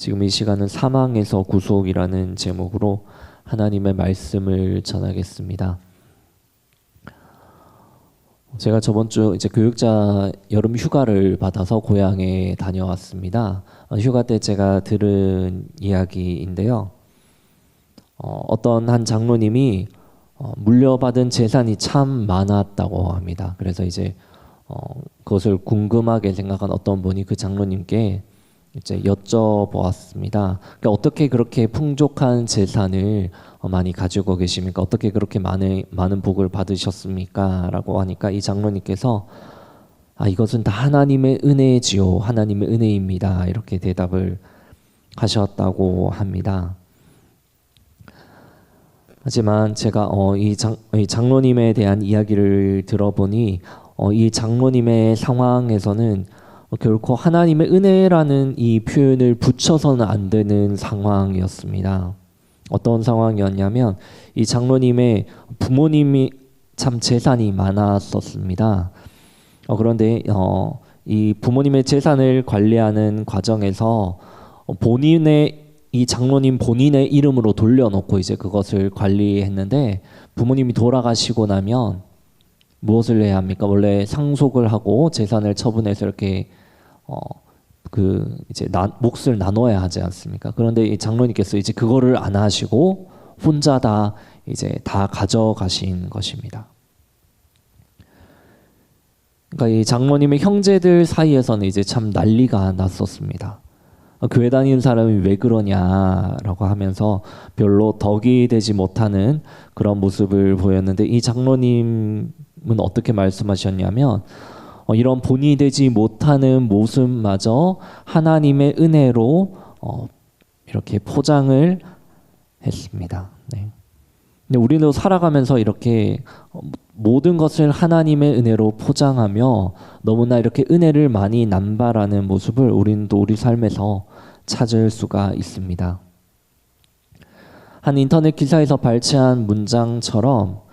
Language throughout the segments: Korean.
지금 이 시간은 사망에서 구속이라는 제목으로 하나님의 말씀을 전하겠습니다. 제가 저번 주 이제 교육자 여름 휴가를 받아서 고향에 다녀왔습니다. 휴가 때 제가 들은 이야기인데요. 어떤 한 장로님이 물려받은 재산이 참 많았다고 합니다. 그래서 이제 그것을 궁금하게 생각한 어떤 분이 그 장로님께 이제 여쭤보았습니다. 그러니까 어떻게 그렇게 풍족한 재산을 많이 가지고 계십니까? 어떻게 그렇게 많은 복을 받으셨습니까? 라고 하니까 이 장로님께서 이것은 다 하나님의 은혜지요. 하나님의 은혜입니다. 이렇게 대답을 하셨다고 합니다. 하지만 제가 이 장로님에 대한 이야기를 들어보니 이 장로님의 상황에서는 결코 하나님의 은혜라는 이 표현을 붙여서는 안 되는 상황이었습니다. 어떤 상황이었냐면 이 장로님의 부모님이 참 재산이 많았었습니다. 그런데 이 부모님의 재산을 관리하는 과정에서 이 장로님 본인의 이름으로 돌려놓고 이제 그것을 관리했는데 부모님이 돌아가시고 나면 무엇을 해야 합니까? 원래 상속을 하고 재산을 처분해서 이렇게 이제 몫을 나눠야 하지 않습니까? 그런데 이 장로님께서 이제 그거를 안 하시고 혼자 다 가져가신 것입니다. 그러니까 이 장로님의 형제들 사이에서는 이제 참 난리가 났었습니다. 교회 다니는 사람이 왜 그러냐라고 하면서 별로 덕이 되지 못하는 그런 모습을 보였는데 이 장로님은 어떻게 말씀하셨냐면 이런 본이 되지 못하는 모습마저 하나님의 은혜로 이렇게 포장을 했습니다. 네. 근데 우리도 살아가면서 이렇게 모든 것을 하나님의 은혜로 포장하며 너무나 이렇게 은혜를 많이 남발하는 모습을 우리는 또 우리 삶에서 찾을 수가 있습니다. 한 인터넷 기사에서 발췌한 문장처럼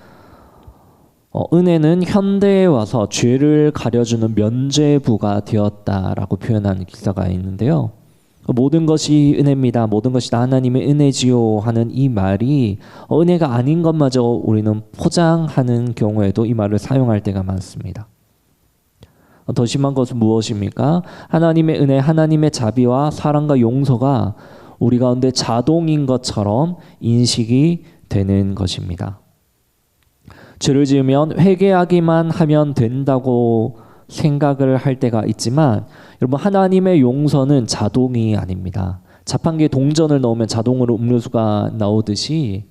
은혜는 현대에 와서 죄를 가려주는 면죄부가 되었다라고 표현하는 기사가 있는데요. 모든 것이 은혜입니다. 모든 것이 다 하나님의 은혜지요 하는 이 말이 은혜가 아닌 것마저 우리는 포장하는 경우에도 이 말을 사용할 때가 많습니다. 더 심한 것은 무엇입니까? 하나님의 은혜, 하나님의 자비와 사랑과 용서가 우리 가운데 자동인 것처럼 인식이 되는 것입니다. 죄를 지으면 회개하기만 하면 된다고 생각을 할 때가 있지만 여러분 하나님의 용서는 자동이 아닙니다. 자판기에 동전을 넣으면 자동으로 음료수가 나오듯이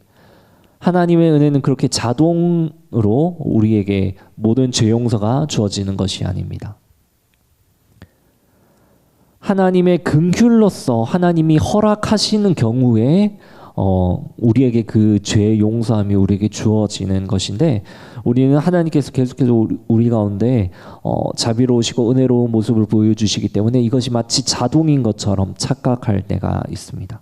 하나님의 은혜는 그렇게 자동으로 우리에게 모든 죄 용서가 주어지는 것이 아닙니다. 하나님의 긍휼로서 하나님이 허락하시는 경우에 우리에게 그 죄 용서함이 우리에게 주어지는 것인데 우리는 하나님께서 계속해서 우리 가운데 자비로우시고 은혜로운 모습을 보여주시기 때문에 이것이 마치 자동인 것처럼 착각할 때가 있습니다.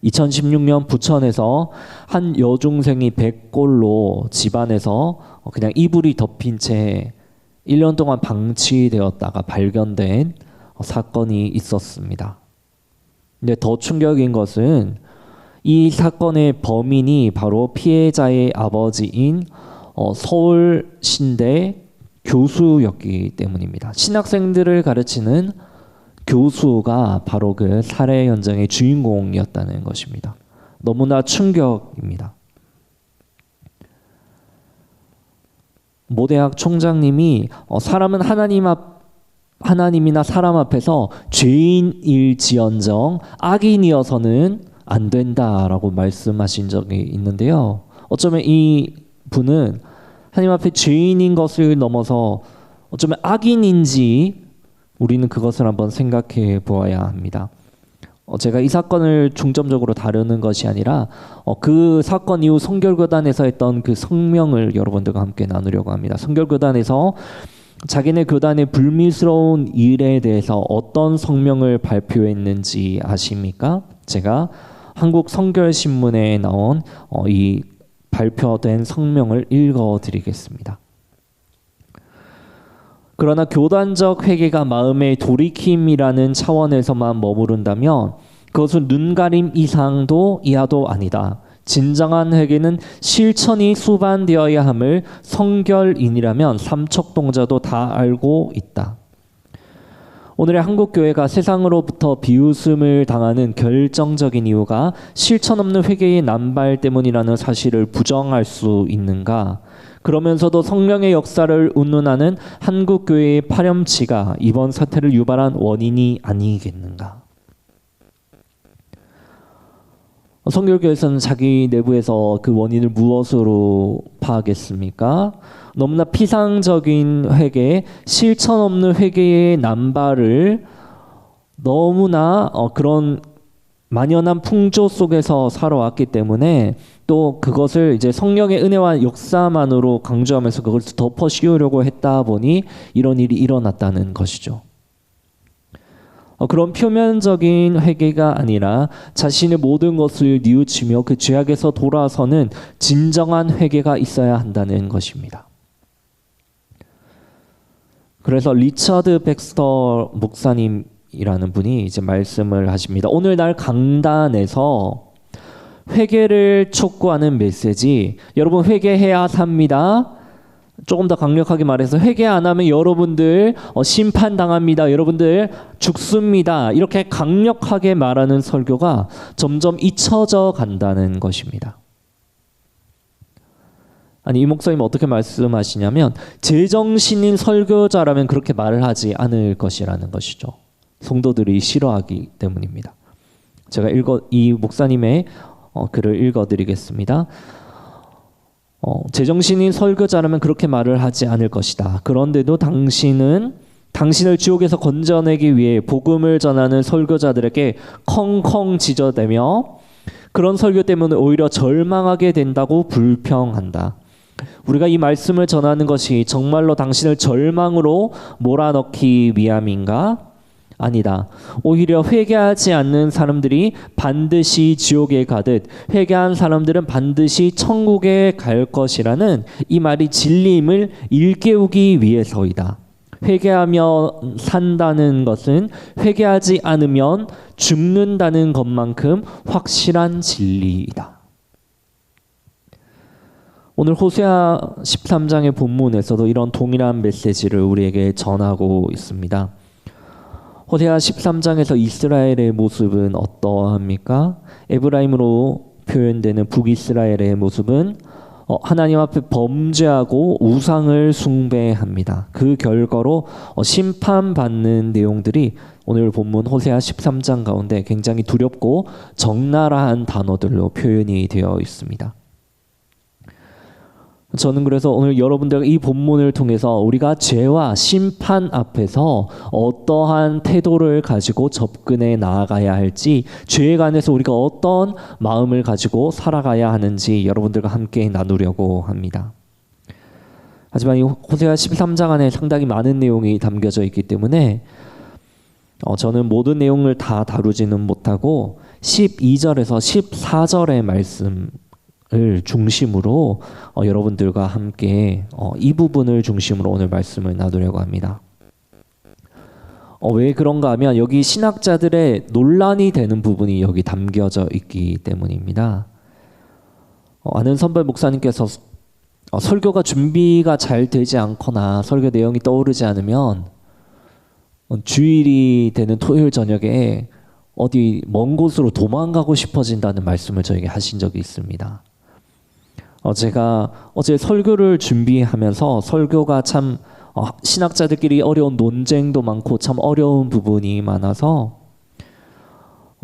2016년 부천에서 한 여중생이 백골로 집안에서 그냥 이불이 덮인 채 1년 동안 방치되었다가 발견된 사건이 있었습니다. 근데 더 충격인 것은 이 사건의 범인이 바로 피해자의 아버지인 서울신대 교수였기 때문입니다. 신학생들을 가르치는 교수가 바로 그 살해 현장의 주인공이었다는 것입니다. 너무나 충격입니다. 모 대학 총장님이 사람은 하나님이나 사람 앞에서 죄인일지언정 악인이어서는 안 된다라고 말씀하신 적이 있는데요. 어쩌면 이 분은 하나님 앞에 죄인인 것을 넘어서 어쩌면 악인인지 우리는 그것을 한번 생각해 보아야 합니다. 제가 이 사건을 중점적으로 다루는 것이 아니라 그 사건 이후 성결교단에서 했던 그 성명을 여러분들과 함께 나누려고 합니다. 성결교단에서 자기네 교단의 불미스러운 일에 대해서 어떤 성명을 발표했는지 아십니까? 제가 한국 성결신문에 나온 이 발표된 성명을 읽어드리겠습니다. 그러나 교단적 회개가 마음의 돌이킴이라는 차원에서만 머무른다면 그것은 눈가림 이상도 이하도 아니다. 진정한 회개는 실천이 수반되어야 함을 성결인이라면 삼척동자도 다 알고 있다. 오늘의 한국교회가 세상으로부터 비웃음을 당하는 결정적인 이유가 실천 없는 회개의 남발 때문이라는 사실을 부정할 수 있는가? 그러면서도 성령의 역사를 운운하는 한국교회의 파렴치가 이번 사태를 유발한 원인이 아니겠는가? 성결교회에서는 자기 내부에서 그 원인을 무엇으로 파악했습니까? 너무나 피상적인 회개, 실천 없는 회개의 남발을 너무나 그런 만연한 풍조 속에서 살아왔기 때문에 또 그것을 이제 성령의 은혜와 역사만으로 강조하면서 그걸 덮어 씌우려고 했다 보니 이런 일이 일어났다는 것이죠. 그런 표면적인 회개가 아니라 자신의 모든 것을 뉘우치며 그 죄악에서 돌아서는 진정한 회개가 있어야 한다는 것입니다. 그래서 리처드 백스터 목사님이라는 분이 이제 말씀을 하십니다. 오늘날 강단에서 회개를 촉구하는 메시지, 여러분 회개해야 삽니다. 조금 더 강력하게 말해서 회개 안 하면 여러분들 심판당합니다. 여러분들 죽습니다. 이렇게 강력하게 말하는 설교가 점점 잊혀져 간다는 것입니다. 아니, 이 목사님 어떻게 말씀하시냐면 제정신인 설교자라면 그렇게 말을 하지 않을 것이라는 것이죠. 성도들이 싫어하기 때문입니다. 제가 이 목사님의 글을 읽어드리겠습니다. 제정신인 설교자라면 그렇게 말을 하지 않을 것이다. 그런데도 당신을 지옥에서 건져내기 위해 복음을 전하는 설교자들에게 컹컹 짖어대며 그런 설교 때문에 오히려 절망하게 된다고 불평한다. 우리가 이 말씀을 전하는 것이 정말로 당신을 절망으로 몰아넣기 위함인가? 아니다. 오히려 회개하지 않는 사람들이 반드시 지옥에 가듯 회개한 사람들은 반드시 천국에 갈 것이라는 이 말이 진리임을 일깨우기 위해서이다. 회개하며 산다는 것은 회개하지 않으면 죽는다는 것만큼 확실한 진리이다. 오늘 호세아 13장의 본문에서도 이런 동일한 메시지를 우리에게 전하고 있습니다. 호세아 13장에서 이스라엘의 모습은 어떠합니까? 에브라임으로 표현되는 북이스라엘의 모습은 하나님 앞에 범죄하고 우상을 숭배합니다. 그 결과로 심판받는 내용들이 오늘 본문 호세아 13장 가운데 굉장히 두렵고 적나라한 단어들로 표현이 되어 있습니다. 저는 그래서 오늘 여러분들과 이 본문을 통해서 우리가 죄와 심판 앞에서 어떠한 태도를 가지고 접근해 나아가야 할지, 죄에 관해서 우리가 어떤 마음을 가지고 살아가야 하는지 여러분들과 함께 나누려고 합니다. 하지만 이 호세아 13장 안에 상당히 많은 내용이 담겨져 있기 때문에 저는 모든 내용을 다 다루지는 못하고 12절에서 14절의 말씀 을 중심으로 여러분들과 함께 이 부분을 중심으로 오늘 말씀을 나누려고 합니다. 왜 그런가 하면 여기 신학자들의 논란이 되는 부분이 여기 담겨져 있기 때문입니다. 아는 선배 목사님께서 설교가 준비가 잘 되지 않거나 설교 내용이 떠오르지 않으면 주일이 되는 토요일 저녁에 어디 먼 곳으로 도망가고 싶어진다는 말씀을 저에게 하신 적이 있습니다. 제가 어제 설교를 준비하면서 설교가 참 신학자들끼리 어려운 논쟁도 많고 참 어려운 부분이 많아서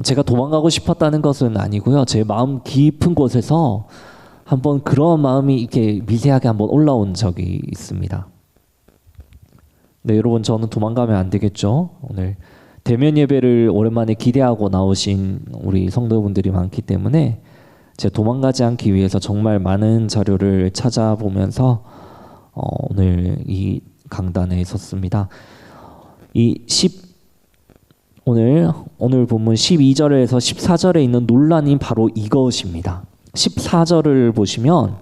제가 도망가고 싶었다는 것은 아니고요. 제 마음 깊은 곳에서 한번 그런 마음이 이렇게 미세하게 한번 올라온 적이 있습니다. 네, 여러분, 저는 도망가면 안 되겠죠. 오늘 대면 예배를 오랜만에 기대하고 나오신 우리 성도분들이 많기 때문에 제가 도망가지 않기 위해서 정말 많은 자료를 찾아보면서 오늘 이 강단에 섰습니다. 오늘 본문 12절에서 14절에 있는 논란이 바로 이것입니다. 14절을 보시면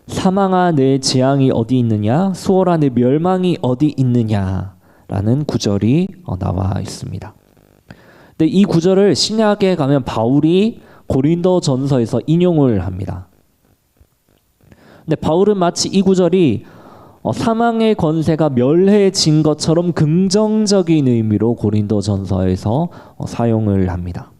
사망아 내 재앙이 어디 있느냐, 수월아 내 멸망이 어디 있느냐라는 구절이 나와 있습니다. 근데 이 구절을 신약에 가면 바울이 고린도전서에서 인용을 합니다. 근데 바울은 마치 이 구절이 사망의 권세가 멸해진 것처럼 긍정적인 의미로 고린도전서에서 사용을 합니다.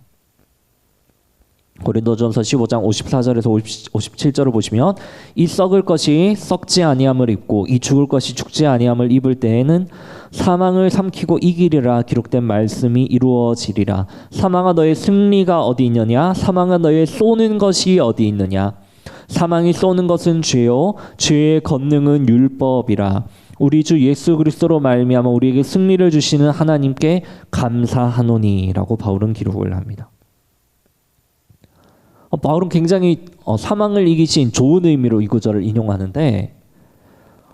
고린도전서 15장 54절에서 57절을 보시면 이 썩을 것이 썩지 아니함을 입고 이 죽을 것이 죽지 아니함을 입을 때에는 사망을 삼키고 이기리라 기록된 말씀이 이루어지리라. 사망아 너의 승리가 어디 있느냐, 사망아 너의 쏘는 것이 어디 있느냐. 사망이 쏘는 것은 죄요 죄의 권능은 율법이라. 우리 주 예수 그리스도로 말미암아 우리에게 승리를 주시는 하나님께 감사하노니라고 바울은 기록을 합니다. 바울은 굉장히 사망을 이기신 좋은 의미로 이 구절을 인용하는데,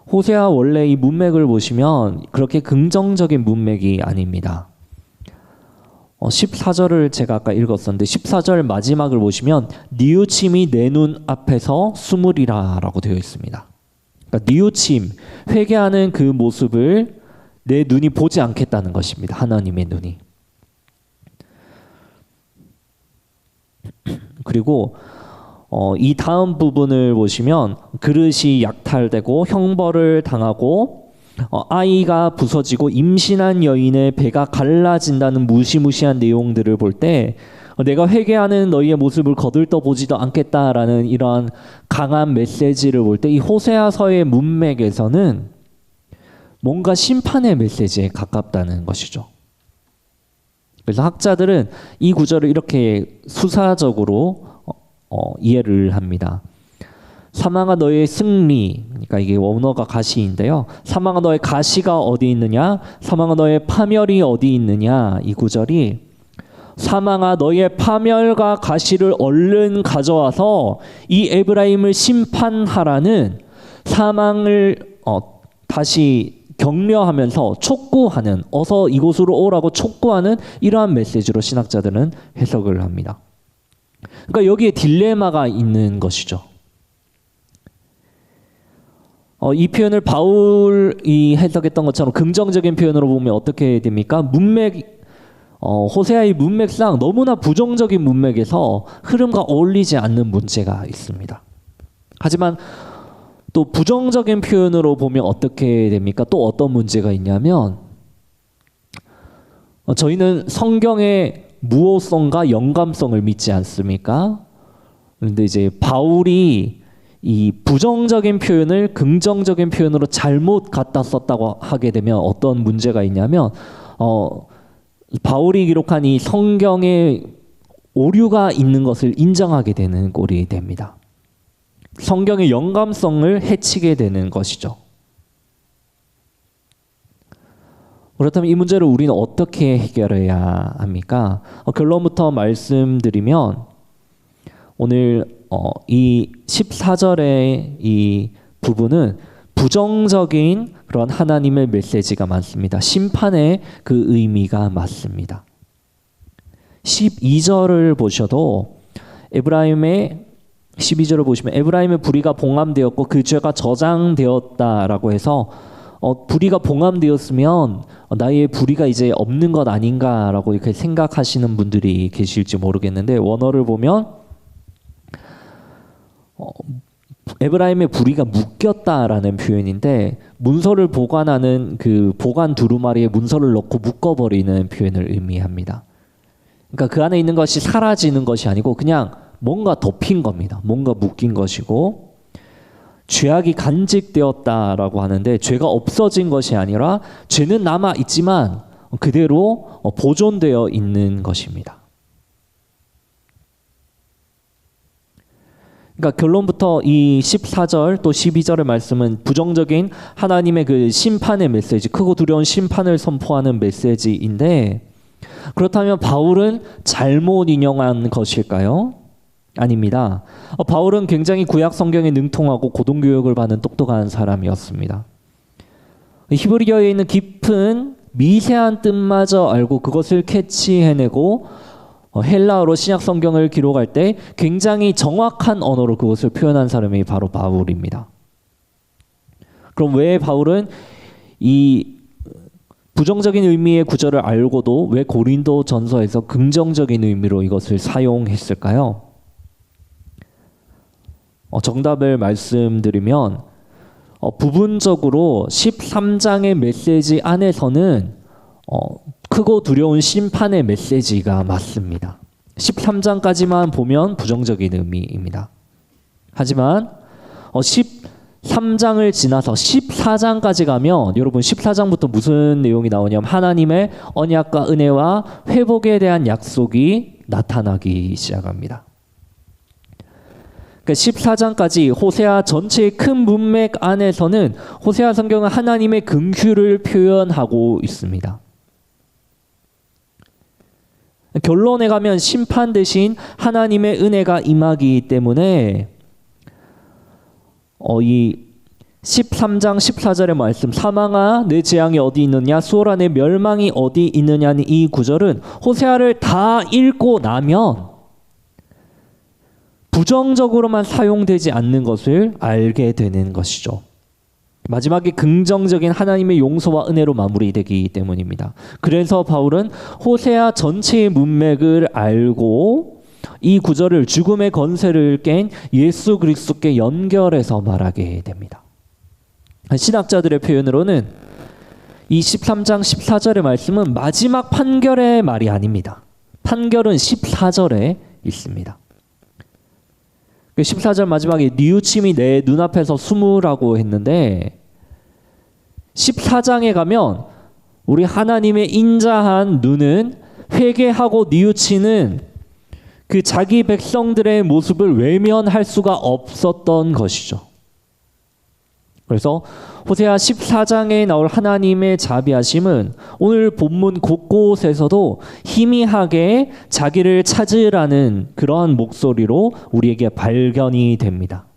호세아 원래 이 문맥을 보시면 그렇게 긍정적인 문맥이 아닙니다. 14절을 제가 아까 읽었었는데 14절 마지막을 보시면 뉘우침이 내 눈 앞에서 숨으리라 라고 되어 있습니다. 그러니까 뉘우침, 회개하는 그 모습을 내 눈이 보지 않겠다는 것입니다. 하나님의 눈이. 그리고 이 다음 부분을 보시면 그릇이 약탈되고 형벌을 당하고 아이가 부서지고 임신한 여인의 배가 갈라진다는 무시무시한 내용들을 볼 때 내가 회개하는 너희의 모습을 거들떠보지도 않겠다라는 이러한 강한 메시지를 볼 때 이 호세아서의 문맥에서는 뭔가 심판의 메시지에 가깝다는 것이죠. 그래서 학자들은 이 구절을 이렇게 수사적으로 이해를 합니다. 사망아 너의 승리, 그러니까 이게 원어가 가시인데요. 사망아 너의 가시가 어디 있느냐, 사망아 너의 파멸이 어디 있느냐. 이 구절이 사망아 너의 파멸과 가시를 얼른 가져와서 이 에브라임을 심판하라는 사망을 다시 격려하면서 촉구하는, 어서 이곳으로 오라고 촉구하는 이러한 메시지로 신학자들은 해석을 합니다. 그러니까 여기에 딜레마가 있는 것이죠. 이 표현을 바울이 해석했던 것처럼 긍정적인 표현으로 보면 어떻게 됩니까? 문맥, 호세아의 문맥상 너무나 부정적인 문맥에서 흐름과 어울리지 않는 문제가 있습니다. 하지만 또 부정적인 표현으로 보면 어떻게 됩니까? 또 어떤 문제가 있냐면 저희는 성경의 무호성과 영감성을 믿지 않습니까? 그런데 이제 바울이 이 부정적인 표현을 긍정적인 표현으로 잘못 갖다 썼다고 하게 되면 어떤 문제가 있냐면 바울이 기록한 이 성경에 오류가 있는 것을 인정하게 되는 꼴이 됩니다. 성경의 영감성을 해치게 되는 것이죠. 그렇다면 이 문제를 우리는 어떻게 해결해야 합니까? 결론부터 말씀드리면 오늘 이 14절의 이 부분은 부정적인 그런 하나님의 메시지가 많습니다. 심판의 그 의미가 맞습니다. 12절을 보셔도 에브라임의 12절을 보시면 에브라임의 불의가 봉함되었고 그 죄가 저장되었다라고 해서 불의가 봉함되었으면 나의 불의가 이제 없는 것 아닌가라고 이렇게 생각하시는 분들이 계실지 모르겠는데, 원어를 보면 에브라임의 불의가 묶였다라는 표현인데 문서를 보관하는 그 보관 두루마리에 문서를 넣고 묶어버리는 표현을 의미합니다. 그러니까 그 안에 있는 것이 사라지는 것이 아니고 그냥 뭔가 덮인 겁니다. 뭔가 묶인 것이고, 죄악이 간직되었다라고 하는데 죄가 없어진 것이 아니라 죄는 남아 있지만 그대로 보존되어 있는 것입니다. 그러니까 결론부터 이 14절 또 12절의 말씀은 부정적인 하나님의 그 심판의 메시지, 크고 두려운 심판을 선포하는 메시지인데, 그렇다면 바울은 잘못 인용한 것일까요? 아닙니다. 바울은 굉장히 구약 성경에 능통하고 고등교육을 받은 똑똑한 사람이었습니다. 히브리어에 있는 깊은 미세한 뜻마저 알고 그것을 캐치해내고 헬라어로 신약 성경을 기록할 때 굉장히 정확한 언어로 그것을 표현한 사람이 바로 바울입니다. 그럼 왜 바울은 이 부정적인 의미의 구절을 알고도 왜 고린도 전서에서 긍정적인 의미로 이것을 사용했을까요? 정답을 말씀드리면 부분적으로 13장의 메시지 안에서는 크고 두려운 심판의 메시지가 맞습니다. 13장까지만 보면 부정적인 의미입니다. 하지만 13장을 지나서 14장까지 가면 여러분 14장부터 무슨 내용이 나오냐면 하나님의 언약과 은혜와 회복에 대한 약속이 나타나기 시작합니다. 14장까지 호세아 전체의 큰 문맥 안에서는 호세아 성경은 하나님의 긍휼을 표현하고 있습니다. 결론에 가면 심판 대신 하나님의 은혜가 임하기 때문에 이 13장 14절의 말씀 사망아 내 재앙이 어디 있느냐 수월아 내 멸망이 어디 있느냐는 이 구절은 호세아를 다 읽고 나면 부정적으로만 사용되지 않는 것을 알게 되는 것이죠. 마지막에 긍정적인 하나님의 용서와 은혜로 마무리되기 때문입니다. 그래서 바울은 호세아 전체의 문맥을 알고 이 구절을 죽음의 권세를 깬 예수 그리스도께 연결해서 말하게 됩니다. 신학자들의 표현으로는 이 13장 14절의 말씀은 마지막 판결의 말이 아닙니다. 판결은 14절에 있습니다. 14절 마지막에 뉘우침이 내 눈앞에서 숨으라고 했는데 14장에 가면 우리 하나님의 인자한 눈은 회개하고 뉘우치는 그 자기 백성들의 모습을 외면할 수가 없었던 것이죠. 그래서 호세아 14장에 나올 하나님의 자비하심은 오늘 본문 곳곳에서도 희미하게 자기를 찾으라는 그러한 목소리로 우리에게 발견이 됩니다.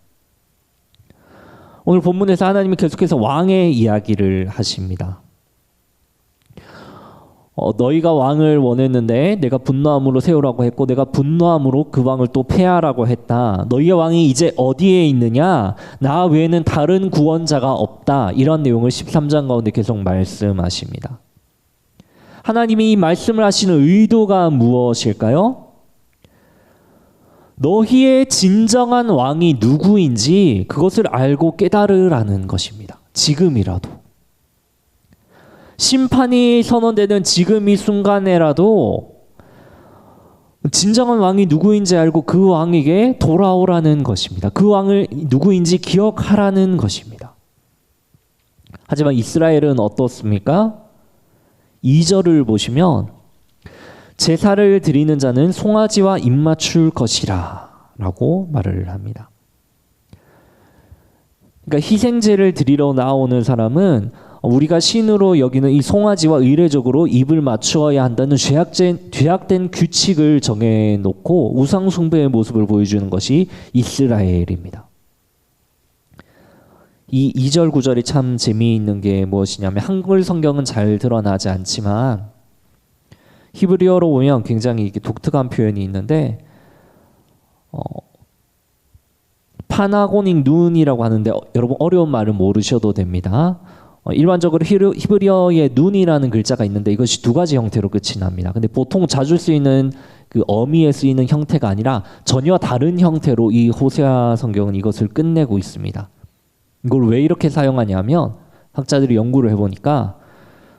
오늘 본문에서 하나님이 계속해서 왕의 이야기를 하십니다. 너희가 왕을 원했는데 내가 분노함으로 세우라고 했고 내가 분노함으로 그 왕을 또 폐하라고 했다. 너희의 왕이 이제 어디에 있느냐? 나 외에는 다른 구원자가 없다. 이런 내용을 13장 가운데 계속 말씀하십니다. 하나님이 이 말씀을 하시는 의도가 무엇일까요? 너희의 진정한 왕이 누구인지 그것을 알고 깨달으라는 것입니다. 지금이라도. 심판이 선언되는 지금 이 순간에라도 진정한 왕이 누구인지 알고 그 왕에게 돌아오라는 것입니다. 그 왕을 누구인지 기억하라는 것입니다. 하지만 이스라엘은 어떻습니까? 2절을 보시면 제사를 드리는 자는 송아지와 입맞출 것이라 라고 말을 합니다. 그러니까 희생제를 드리러 나오는 사람은 우리가 신으로 여기는 이 송아지와 의례적으로 입을 맞추어야 한다는 죄악된 규칙을 정해놓고 우상 숭배의 모습을 보여주는 것이 이스라엘입니다. 이 2절 9절이 참 재미있는 게 무엇이냐면 한글 성경은 잘 드러나지 않지만 히브리어로 보면 굉장히 이게 독특한 표현이 있는데 파나고닉 눈이라고 하는데 여러분 어려운 말은 모르셔도 됩니다. 일반적으로 히브리어에 눈이라는 글자가 있는데 이것이 두 가지 형태로 끝이 납니다. 근데 보통 자주 쓰이는 그 어미에 쓰이는 형태가 아니라 전혀 다른 형태로 이 호세아 성경은 이것을 끝내고 있습니다. 이걸 왜 이렇게 사용하냐면 학자들이 연구를 해보니까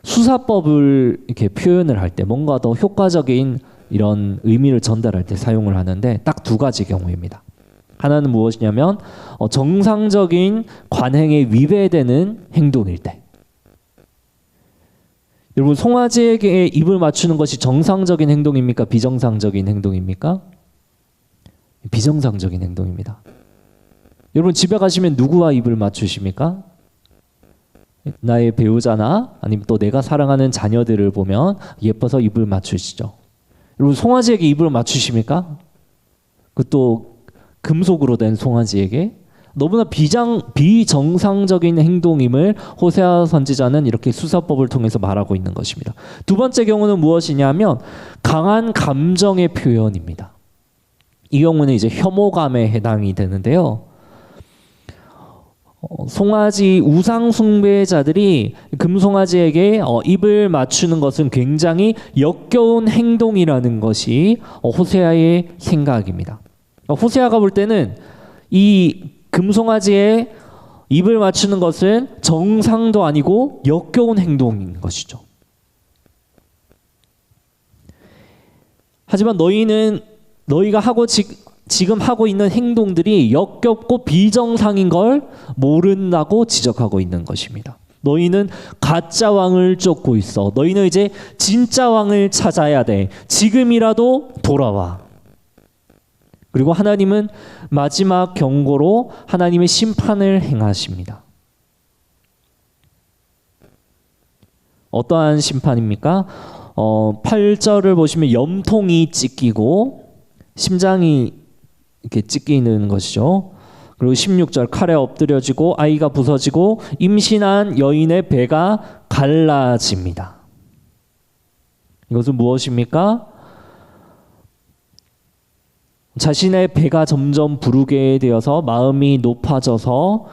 수사법을 이렇게 표현을 할 때 뭔가 더 효과적인 이런 의미를 전달할 때 사용을 하는데 딱 두 가지 경우입니다. 하나는 무엇이냐면 정상적인 관행에 위배되는 행동일 때. 여러분 송아지에게 입을 맞추는 것이 정상적인 행동입니까? 비정상적인 행동입니까? 비정상적인 행동입니다. 여러분 집에 가시면 누구와 입을 맞추십니까? 나의 배우자나 아니면 또 내가 사랑하는 자녀들을 보면 예뻐서 입을 맞추시죠. 여러분 송아지에게 입을 맞추십니까? 그것도 금속으로 된 송아지에게 너무나 비정상적인 행동임을 호세아 선지자는 이렇게 수사법을 통해서 말하고 있는 것입니다. 두 번째 경우는 무엇이냐면 강한 감정의 표현입니다. 이 경우는 이제 혐오감에 해당이 되는데요. 송아지 우상 숭배자들이 금송아지에게 입을 맞추는 것은 굉장히 역겨운 행동이라는 것이 호세아의 생각입니다. 호세아가 볼 때는 이 금송아지에 입을 맞추는 것은 정상도 아니고 역겨운 행동인 것이죠. 하지만 너희가 지금 하고 있는 행동들이 역겹고 비정상인 걸 모른다고 지적하고 있는 것입니다. 너희는 가짜 왕을 쫓고 있어. 너희는 이제 진짜 왕을 찾아야 돼. 지금이라도 돌아와. 그리고 하나님은 마지막 경고로 하나님의 심판을 행하십니다. 어떠한 심판입니까? 8절을 보시면 염통이 찢기고 심장이 이렇게 찢기는 것이죠. 그리고 16절 칼에 엎드려지고 아이가 부서지고 임신한 여인의 배가 갈라집니다. 이것은 무엇입니까? 자신의 배가 점점 부르게 되어서 마음이 높아져서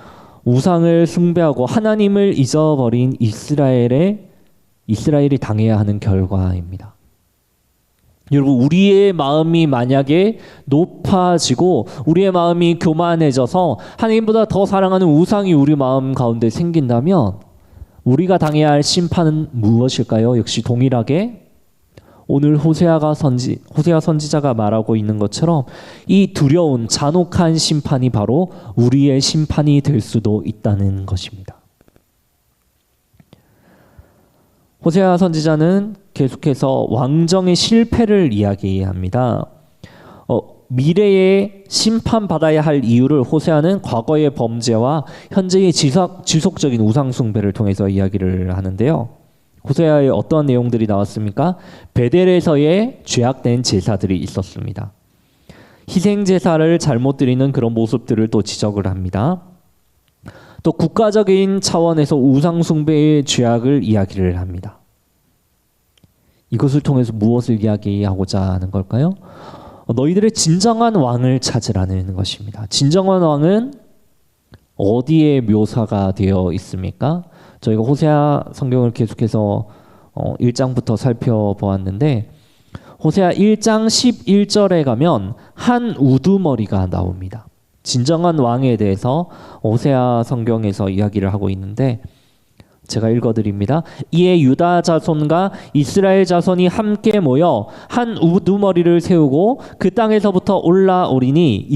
우상을 숭배하고 하나님을 잊어버린 이스라엘이 당해야 하는 결과입니다. 여러분, 우리의 마음이 만약에 높아지고 우리의 마음이 교만해져서 하나님보다 더 사랑하는 우상이 우리 마음 가운데 생긴다면 우리가 당해야 할 심판은 무엇일까요? 역시 동일하게 오늘 호세아 선지자가 말하고 있는 것처럼 이 두려운 잔혹한 심판이 바로 우리의 심판이 될 수도 있다는 것입니다. 호세아 선지자는 계속해서 왕정의 실패를 이야기합니다. 미래에 심판받아야 할 이유를 호세아는 과거의 범죄와 현재의 지속적인 우상 숭배를 통해서 이야기를 하는데요. 호세아에 어떠한 내용들이 나왔습니까? 베델에서의 죄악된 제사들이 있었습니다. 희생 제사를 잘못 드리는 그런 모습들을 또 지적을 합니다. 또 국가적인 차원에서 우상 숭배의 죄악을 이야기를 합니다. 이것을 통해서 무엇을 이야기하고자 하는 걸까요? 너희들의 진정한 왕을 찾으라는 것입니다. 진정한 왕은 어디에 묘사가 되어 있습니까? 저희가 호세아 성경을 계속해서 1장부터 살펴보았는데 호세아 1장 11절에 가면 한 우두머리가 나옵니다. 진정한 왕에 대해서 호세아 성경에서 이야기를 하고 있는데 제가 읽어드립니다. 이에 유다 자손과 이스라엘 자손이 함께 모여 한 우두머리를 세우고 그 땅에서부터 올라오리니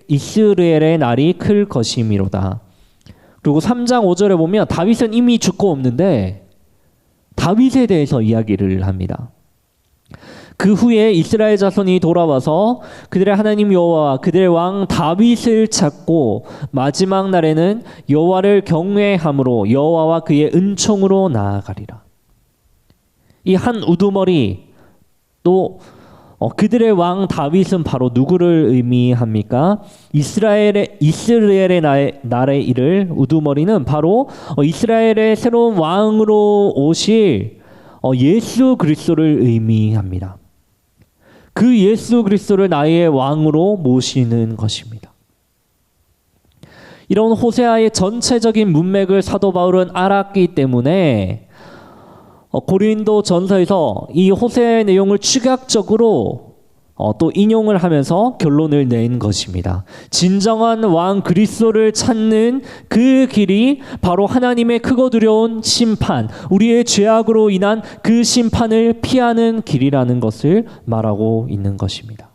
이스라엘의 날이 클 것이미로다. 그리고 3장 5절에 보면 다윗은 이미 죽고 없는데 다윗에 대해서 이야기를 합니다. 그 후에 이스라엘 자손이 돌아와서 그들의 하나님 여호와와 그들의 왕 다윗을 찾고 마지막 날에는 여호와를 경외함으로 여호와와 그의 은총으로 나아가리라. 이 한 우두머리 또 그들의 왕 다윗은 바로 누구를 의미합니까? 이스라엘의 날에 이를 우두머리는 바로 이스라엘의 새로운 왕으로 오실 예수 그리스도를 의미합니다. 그 예수 그리스도를 나의 왕으로 모시는 것입니다. 이런 호세아의 전체적인 문맥을 사도 바울은 알았기 때문에 고린도 전서에서 이 호세아의 내용을 축약적으로 또 인용을 하면서 결론을 낸 것입니다. 진정한 왕 그리스도를 찾는 그 길이 바로 하나님의 크고 두려운 심판, 우리의 죄악으로 인한 그 심판을 피하는 길이라는 것을 말하고 있는 것입니다.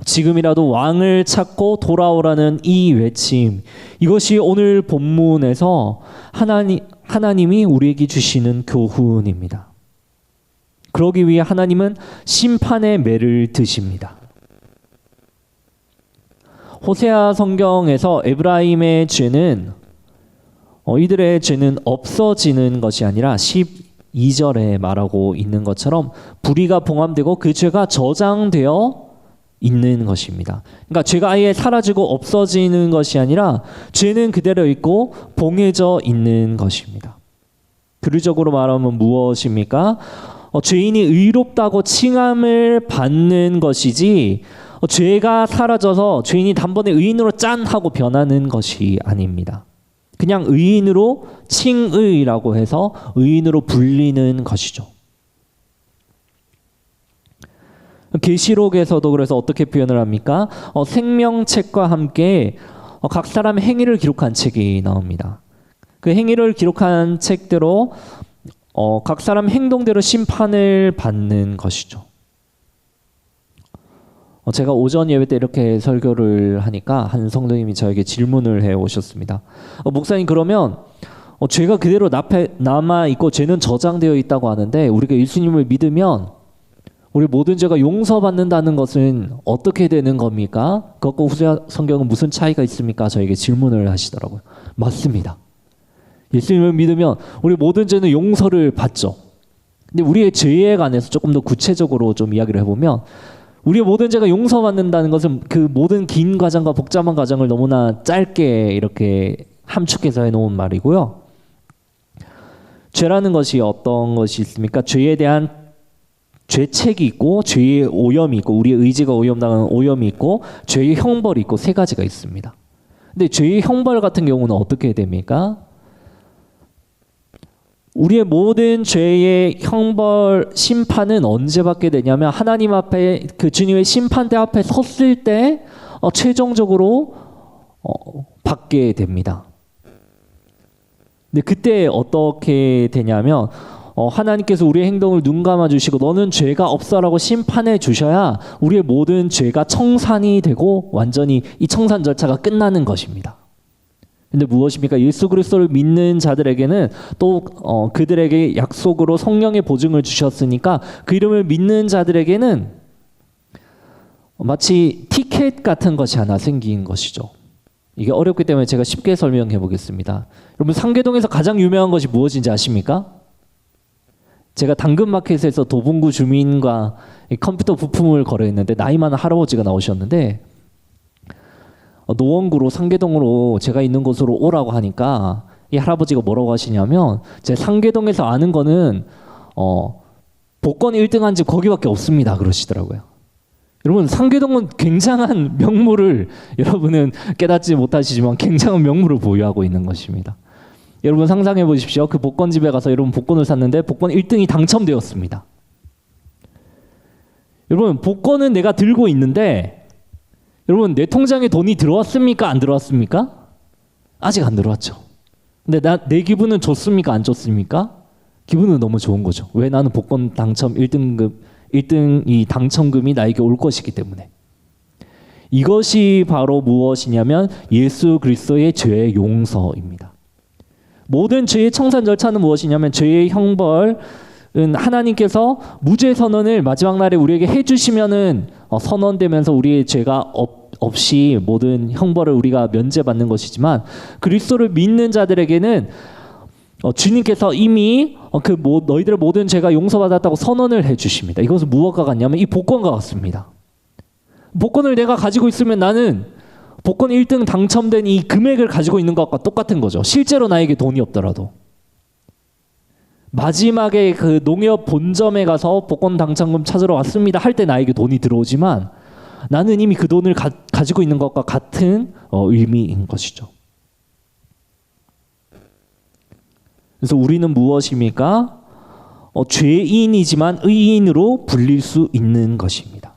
지금이라도 왕을 찾고 돌아오라는 이 외침, 이것이 오늘 본문에서 하나님이 우리에게 주시는 교훈입니다. 그러기 위해 하나님은 심판의 매를 드십니다. 호세아 성경에서 에브라임의 죄는 이들의 죄는 없어지는 것이 아니라 12절에 말하고 있는 것처럼 불의가 봉함되고 그 죄가 저장되어 있는 것입니다. 그러니까 죄가 아예 사라지고 없어지는 것이 아니라 죄는 그대로 있고 봉해져 있는 것입니다. 교리적으로 말하면 무엇입니까? 죄인이 의롭다고 칭함을 받는 것이지 죄가 사라져서 죄인이 단번에 의인으로 짠 하고 변하는 것이 아닙니다. 그냥 의인으로 칭의라고 해서 의인으로 불리는 것이죠. 계시록에서도 그래서 어떻게 표현을 합니까? 생명책과 함께 각 사람의 행위를 기록한 책이 나옵니다. 그 행위를 기록한 책대로 각 사람 행동대로 심판을 받는 것이죠. 제가 오전 예배 때 이렇게 설교를 하니까 한 성도님이 저에게 질문을 해 오셨습니다. 목사님, 그러면 죄가 그대로 남아 있고 죄는 저장되어 있다고 하는데 우리가 예수님을 믿으면 우리 모든 죄가 용서받는다는 것은 어떻게 되는 겁니까? 그것과 후세 성경은 무슨 차이가 있습니까? 저에게 질문을 하시더라고요. 맞습니다. 예수님을 믿으면 우리 모든 죄는 용서를 받죠. 근데 우리의 죄에 관해서 조금 더 구체적으로 좀 이야기를 해보면 우리의 모든 죄가 용서받는다는 것은 그 모든 긴 과정과 복잡한 과정을 너무나 짧게 이렇게 함축해서 해놓은 말이고요. 죄라는 것이 어떤 것이 있습니까? 죄에 대한 죄책이 있고 죄의 오염이 있고 우리의 의지가 오염당하는 오염이 있고 죄의 형벌이 있고 세 가지가 있습니다. 근데 죄의 형벌 같은 경우는 어떻게 됩니까? 우리의 모든 죄의 형벌 심판은 언제 받게 되냐면 하나님 앞에 그 주님의 심판대 앞에 섰을 때 최종적으로 받게 됩니다. 근데 그때 어떻게 되냐면 하나님께서 우리의 행동을 눈 감아 주시고 너는 죄가 없어라고 심판해 주셔야 우리의 모든 죄가 청산이 되고 완전히 이 청산 절차가 끝나는 것입니다. 근데 무엇입니까? 예수 그리스도를 믿는 자들에게는 또 그들에게 약속으로 성령의 보증을 주셨으니까 그 이름을 믿는 자들에게는 마치 티켓 같은 것이 하나 생긴 것이죠. 이게 어렵기 때문에 제가 쉽게 설명해 보겠습니다. 여러분, 상계동에서 가장 유명한 것이 무엇인지 아십니까? 제가 당근마켓에서 도봉구 주민과 컴퓨터 부품을 거래했는데 나이 많은 할아버지가 나오셨는데 노원구로 상계동으로 제가 있는 곳으로 오라고 하니까 이 할아버지가 뭐라고 하시냐면 제 상계동에서 아는 거는 복권 1등한 집 거기밖에 없습니다 그러시더라고요. 여러분, 상계동은 굉장한 명물을 여러분은 깨닫지 못하시지만 굉장한 명물을 보유하고 있는 것입니다. 여러분 상상해 보십시오. 그 복권집에 가서 여러분 복권을 샀는데 복권 1등이 당첨되었습니다. 여러분, 복권은 내가 들고 있는데 여러분 내 통장에 돈이 들어왔습니까? 안 들어왔습니까? 아직 안 들어왔죠. 근데 내 기분은 좋습니까? 안 좋습니까? 기분은 너무 좋은 거죠. 왜? 나는 복권 당첨 1등이 당첨금이 나에게 올 것이기 때문에. 이것이 바로 무엇이냐면 예수 그리스도의 죄의 용서입니다. 모든 죄의 청산 절차는 무엇이냐면 죄의 형벌은 하나님께서 무죄 선언을 마지막 날에 우리에게 해주시면은 선언되면서 우리의 죄가 없이 모든 형벌을 우리가 면제받는 것이지만 그리스도를 믿는 자들에게는 주님께서 이미 너희들의 모든 죄가 용서받았다고 선언을 해주십니다. 이것은 무엇과 같냐면 이 복권과 같습니다. 복권을 내가 가지고 있으면 나는 복권 1등 당첨된 이 금액을 가지고 있는 것과 똑같은 거죠. 실제로 나에게 돈이 없더라도. 마지막에 그 농협 본점에 가서 복권 당첨금 찾으러 왔습니다 할 때 나에게 돈이 들어오지만 나는 이미 그 돈을 가지고 있는 것과 같은 의미인 것이죠. 그래서 우리는 무엇입니까? 죄인이지만 의인으로 불릴 수 있는 것입니다.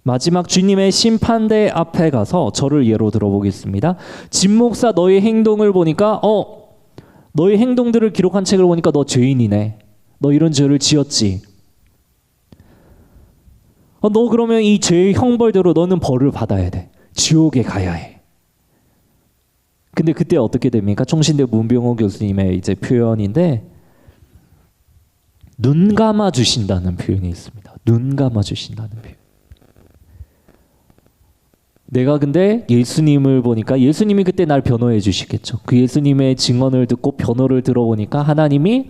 마지막 주님의 심판대 앞에 가서 저를 예로 들어보겠습니다. 진 목사, 너의 행동을 보니까 너의 행동들을 기록한 책을 보니까 너 죄인이네. 너 이런 죄를 지었지. 너 그러면 이 죄의 형벌대로 너는 벌을 받아야 돼. 지옥에 가야 해. 근데 그때 어떻게 됩니까? 총신대 문병호 교수님의 이제 표현인데 눈 감아 주신다는 표현이 있습니다. 눈 감아 주신다는 표현. 내가 근데 예수님을 보니까 예수님이 그때 날 변호해 주시겠죠. 그 예수님의 증언을 듣고 변호를 들어보니까 하나님이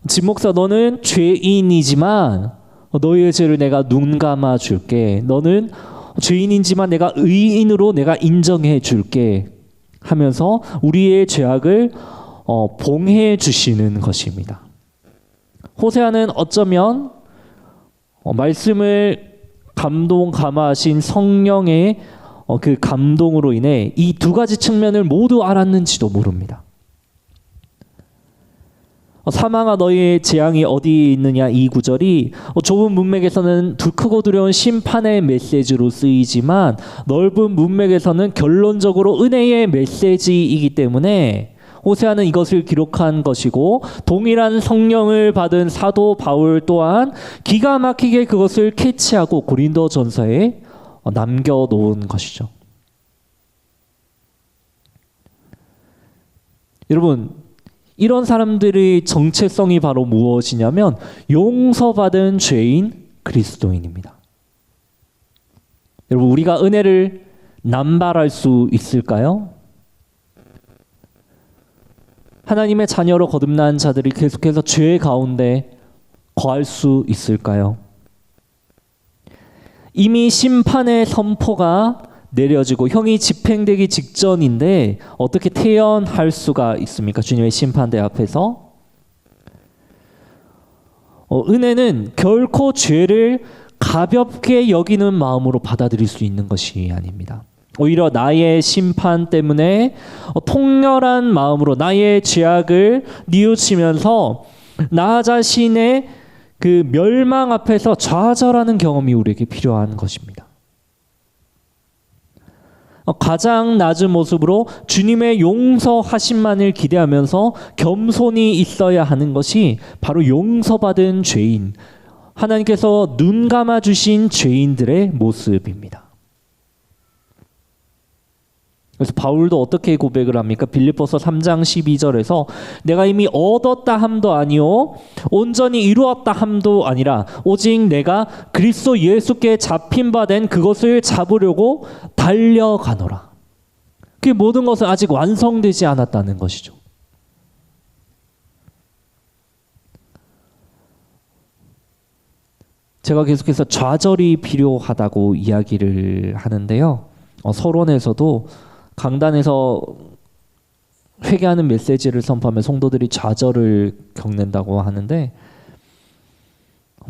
진 목사 너는 죄인이지만 너희의 죄를 내가 눈 감아 줄게. 너는 죄인이지만 내가 의인으로 내가 인정해 줄게 하면서 우리의 죄악을 봉해 주시는 것입니다. 호세아는 어쩌면 말씀을 감동하신 성령의 그 감동으로 인해 이 두 가지 측면을 모두 알았는지도 모릅니다. 사망아 너희의 재앙이 어디에 있느냐 이 구절이 좁은 문맥에서는 크고 두려운 심판의 메시지로 쓰이지만 넓은 문맥에서는 결론적으로 은혜의 메시지이기 때문에 호세아는 이것을 기록한 것이고 동일한 성령을 받은 사도 바울 또한 기가 막히게 그것을 캐치하고 고린도전서에 남겨놓은 것이죠. 여러분, 이런 사람들의 정체성이 바로 무엇이냐면 용서받은 죄인 그리스도인입니다. 여러분, 우리가 은혜를 남발할 수 있을까요? 하나님의 자녀로 거듭난 자들이 계속해서 죄 가운데 거할 수 있을까요? 이미 심판의 선포가 내려지고 형이 집행되기 직전인데 어떻게 태연할 수가 있습니까? 주님의 심판대 앞에서. 은혜는 결코 죄를 가볍게 여기는 마음으로 받아들일 수 있는 것이 아닙니다. 오히려 나의 심판 때문에 통렬한 마음으로 나의 죄악을 뉘우치면서 나 자신의 그 멸망 앞에서 좌절하는 경험이 우리에게 필요한 것입니다. 가장 낮은 모습으로 주님의 용서하심만을 기대하면서 겸손히 있어야 하는 것이 바로 용서받은 죄인, 하나님께서 눈 감아 주신 죄인들의 모습입니다. 그래서 바울도 어떻게 고백을 합니까? 빌립보서 3장 12절에서 내가 이미 얻었다 함도 아니요 온전히 이루었다 함도 아니라 오직 내가 그리스도 예수께 잡힌 바 된 그것을 잡으려고 달려가노라. 그 모든 것은 아직 완성되지 않았다는 것이죠. 제가 계속해서 좌절이 필요하다고 이야기를 하는데요. 서론에서도 강단에서 회개하는 메시지를 선포하면 성도들이 좌절을 겪는다고 하는데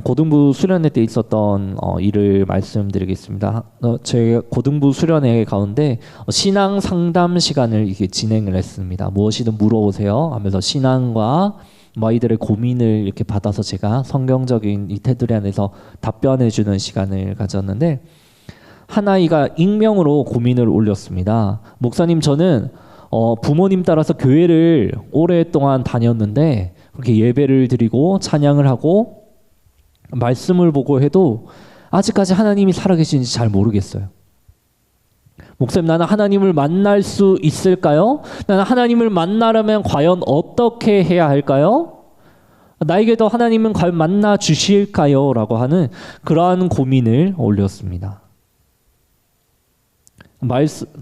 고등부 수련회 때 있었던 일을 말씀드리겠습니다. 제 고등부 수련회 가운데 신앙 상담 시간을 이렇게 진행을 했습니다. 무엇이든 물어보세요 하면서 신앙과 아이들의 고민을 이렇게 받아서 제가 성경적인 이 테두리 안에서 답변해주는 시간을 가졌는데 한 아이가 익명으로 고민을 올렸습니다. 목사님, 저는 부모님 따라서 교회를 오랫동안 다녔는데 그렇게 예배를 드리고 찬양을 하고 말씀을 보고 해도 아직까지 하나님이 살아계신지 잘 모르겠어요. 목사님, 나는 하나님을 만날 수 있을까요? 나는 하나님을 만나려면 과연 어떻게 해야 할까요? 나에게도 하나님은 과연 만나 주실까요? 라고 하는 그러한 고민을 올렸습니다.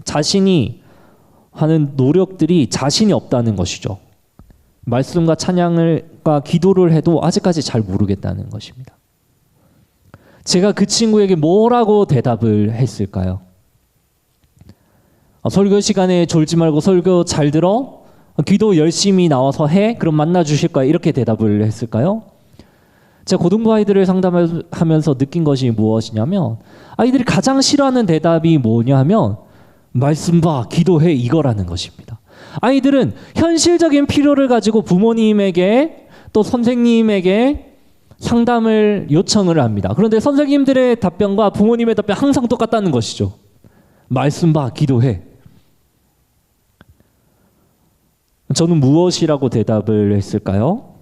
자신이 하는 노력들이 자신이 없다는 것이죠. 말씀과 찬양과 기도를 해도 아직까지 잘 모르겠다는 것입니다. 제가 그 친구에게 뭐라고 대답을 했을까요? 설교 시간에 졸지 말고 설교 잘 들어? 기도 열심히 나와서 해? 그럼 만나 주실 거야. 이렇게 대답을 했을까요? 제가 고등부 아이들을 상담하면서 느낀 것이 무엇이냐면 아이들이 가장 싫어하는 대답이 뭐냐 하면 말씀 봐, 기도해, 이거라는 것입니다. 아이들은 현실적인 필요를 가지고 부모님에게 또 선생님에게 상담을 요청을 합니다. 그런데 선생님들의 답변과 부모님의 답변 항상 똑같다는 것이죠. 말씀 봐, 기도해. 저는 무엇이라고 대답을 했을까요?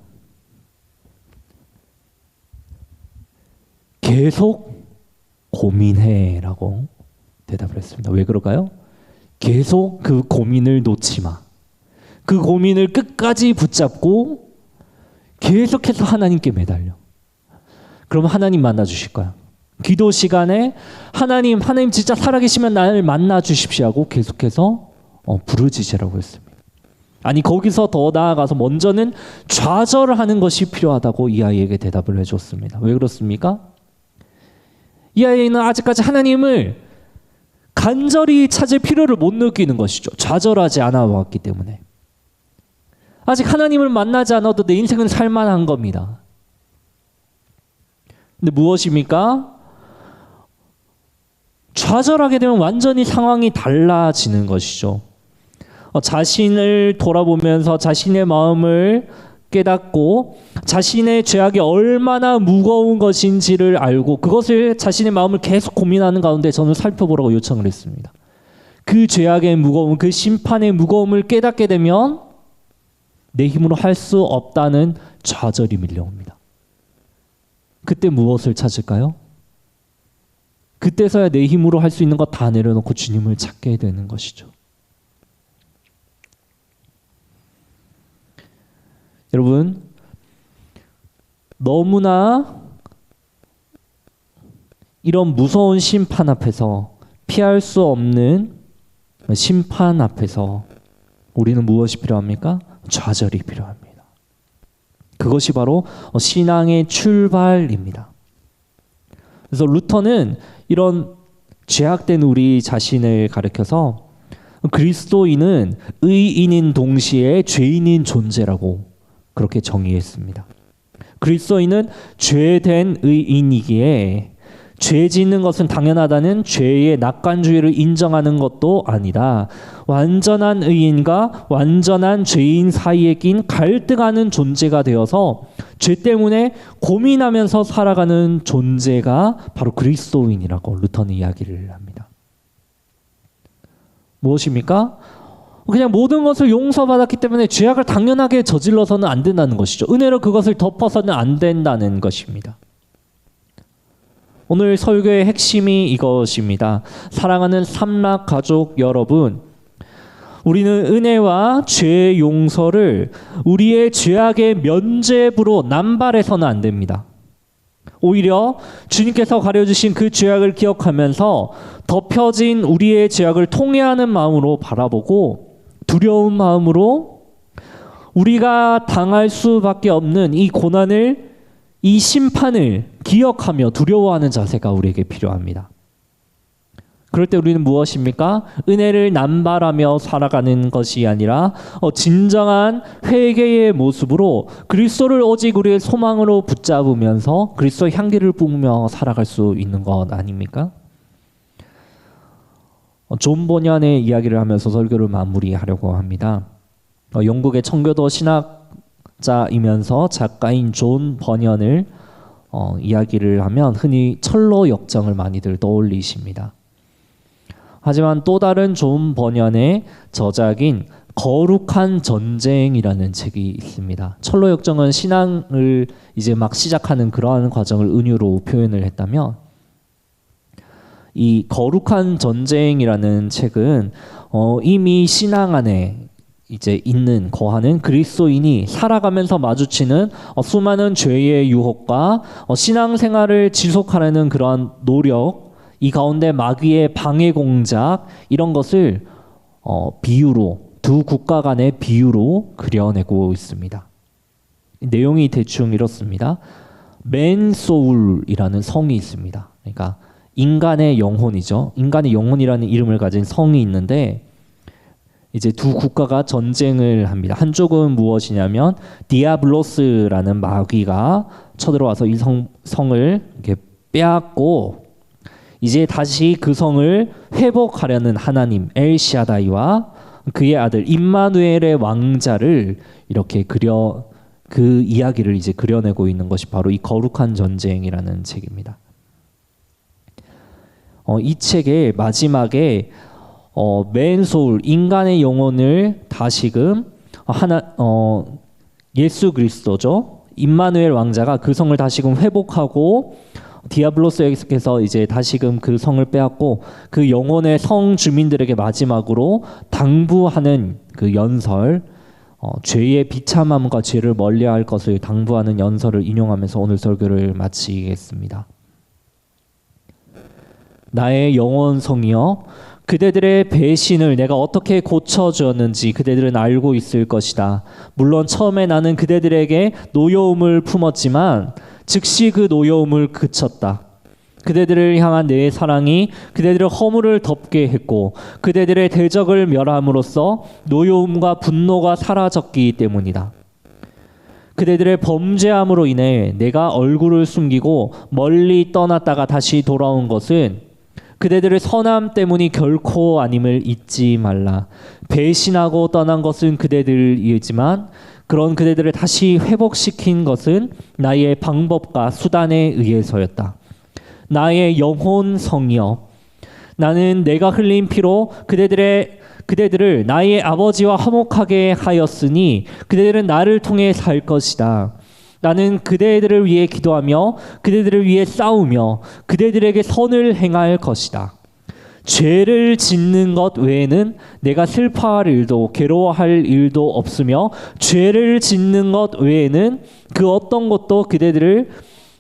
계속 고민해라고 대답을 했습니다. 왜 그럴까요? 계속 그 고민을 놓지 마. 그 고민을 끝까지 붙잡고 계속해서 하나님께 매달려. 그럼 하나님 만나 주실 거야. 기도 시간에 하나님 진짜 살아계시면 나를 만나 주십시오 하고 계속해서 부르짖으라고 했습니다. 아니 거기서 더 나아가서 먼저는 좌절하는 것이 필요하다고 이 아이에게 대답을 해줬습니다. 왜 그렇습니까? 이 아이는 아직까지 하나님을 간절히 찾을 필요를 못 느끼는 것이죠. 좌절하지 않아 왔기 때문에. 아직 하나님을 만나지 않아도 내 인생은 살만한 겁니다. 근데 무엇입니까? 좌절하게 되면 완전히 상황이 달라지는 것이죠. 자신을 돌아보면서 자신의 마음을 깨닫고 자신의 죄악이 얼마나 무거운 것인지를 알고 그것을 자신의 마음을 계속 고민하는 가운데 저는 살펴보라고 요청을 했습니다. 그 죄악의 무거움, 그 심판의 무거움을 깨닫게 되면 내 힘으로 할 수 없다는 좌절이 밀려옵니다. 그때 무엇을 찾을까요? 그때서야 내 힘으로 할 수 있는 것 다 내려놓고 주님을 찾게 되는 것이죠. 여러분, 너무나 이런 무서운 심판 앞에서 피할 수 없는 심판 앞에서 우리는 무엇이 필요합니까? 좌절이 필요합니다. 그것이 바로 신앙의 출발입니다. 그래서 루터는 이런 죄악된 우리 자신을 가리켜서 그리스도인은 의인인 동시에 죄인인 존재라고 그렇게 정의했습니다. 그리스도인은 죄된 의인이기에 죄 짓는 것은 당연하다는 죄의 낙관주의를 인정하는 것도 아니다. 완전한 의인과 완전한 죄인 사이에 낀 갈등하는 존재가 되어서 죄 때문에 고민하면서 살아가는 존재가 바로 그리스도인이라고 루터는 이야기를 합니다. 무엇입니까? 그냥 모든 것을 용서받았기 때문에 죄악을 당연하게 저질러서는 안 된다는 것이죠. 은혜로 그것을 덮어서는 안 된다는 것입니다. 오늘 설교의 핵심이 이것입니다. 사랑하는 삼락 가족 여러분, 우리는 은혜와 죄의 용서를 우리의 죄악의 면죄부로 남발해서는 안 됩니다. 오히려 주님께서 가려주신 그 죄악을 기억하면서 덮여진 우리의 죄악을 통회하는 마음으로 바라보고 두려운 마음으로 우리가 당할 수밖에 없는 이 고난을, 이 심판을 기억하며 두려워하는 자세가 우리에게 필요합니다. 그럴 때 우리는 무엇입니까? 은혜를 남발하며 살아가는 것이 아니라 진정한 회개의 모습으로 그리스도를 오직 우리의 소망으로 붙잡으면서 그리스도의 향기를 뿜으며 살아갈 수 있는 것 아닙니까? 존 버년의 이야기를 하면서 설교를 마무리하려고 합니다. 영국의 청교도 신학자이면서 작가인 존 버년을 이야기를 하면 흔히 철로 역정을 많이들 떠올리십니다. 하지만 또 다른 존 버년의 저작인 거룩한 전쟁이라는 책이 있습니다. 철로 역정은 신앙을 이제 막 시작하는 그러한 과정을 은유로 표현을 했다면, 이 거룩한 전쟁이라는 책은 이미 신앙 안에 이제 있는 거하는 그리스도인이 살아가면서 마주치는 수많은 죄의 유혹과 신앙생활을 지속하려는 그러한 노력, 이 가운데 마귀의 방해 공작, 이런 것을 비유로, 두 국가 간의 비유로 그려내고 있습니다. 내용이 대충 이렇습니다. 맨소울이라는 성이 있습니다. 그러니까 인간의 영혼이죠. 인간의 영혼이라는 이름을 가진 성이 있는데, 이제 두 국가가 전쟁을 합니다. 한쪽은 무엇이냐면 디아블로스라는 마귀가 쳐들어와서 이 성을 이렇게 빼앗고 이제 다시 그 성을 회복하려는 하나님 엘샤다이와 그의 아들 임마누엘의 왕자를 이렇게 그 이야기를 이제 그려내고 있는 것이 바로 이 거룩한 전쟁이라는 책입니다. 이 책의 마지막에 맨소울, 인간의 영혼을 다시금 예수 그리스도죠. 임마누엘 왕자가 그 성을 다시금 회복하고 디아블로스에게서 이제 다시금 그 성을 빼앗고 그 영혼의 성 주민들에게 마지막으로 당부하는 그 연설, 죄의 비참함과 죄를 멀리할 것을 당부하는 연설을 인용하면서 오늘 설교를 마치겠습니다. 나의 영혼 성이여, 그대들의 배신을 내가 어떻게 고쳐주었는지 그대들은 알고 있을 것이다. 물론 처음에 나는 그대들에게 노여움을 품었지만 즉시 그 노여움을 그쳤다. 그대들을 향한 내 사랑이 그대들의 허물을 덮게 했고 그대들의 대적을 멸함으로써 노여움과 분노가 사라졌기 때문이다. 그대들의 범죄함으로 인해 내가 얼굴을 숨기고 멀리 떠났다가 다시 돌아온 것은 그대들의 선함 때문이 결코 아님을 잊지 말라. 배신하고 떠난 것은 그대들이지만 그런 그대들을 다시 회복시킨 것은 나의 방법과 수단에 의해서였다. 나의 영혼 성이여, 나는 내가 흘린 피로 그대들을 나의 아버지와 화목하게 하였으니 그대들은 나를 통해 살 것이다. 나는 그대들을 위해 기도하며 그대들을 위해 싸우며 그대들에게 선을 행할 것이다. 죄를 짓는 것 외에는 내가 슬퍼할 일도 괴로워할 일도 없으며 죄를 짓는 것 외에는 그 어떤 것도 그대들을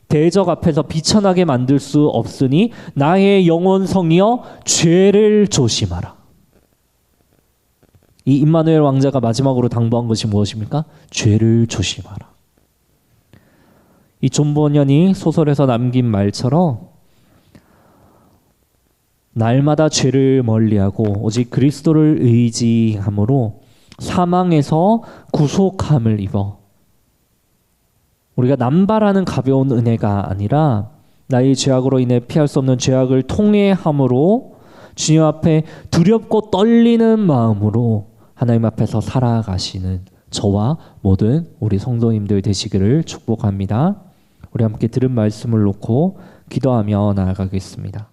대적 앞에서 비천하게 만들 수 없으니 나의 영혼 성이여 죄를 조심하라. 이 임마누엘 왕자가 마지막으로 당부한 것이 무엇입니까? 죄를 조심하라. 이 존 버년이 소설에서 남긴 말처럼 날마다 죄를 멀리하고 오직 그리스도를 의지함으로 사망에서 구속함을 입어 우리가 남발하는 가벼운 은혜가 아니라 나의 죄악으로 인해 피할 수 없는 죄악을 통회함으로 주님 앞에 두렵고 떨리는 마음으로 하나님 앞에서 살아가시는 저와 모든 우리 성도님들 되시기를 축복합니다. 우리 함께 들은 말씀을 놓고 기도하며 나아가겠습니다.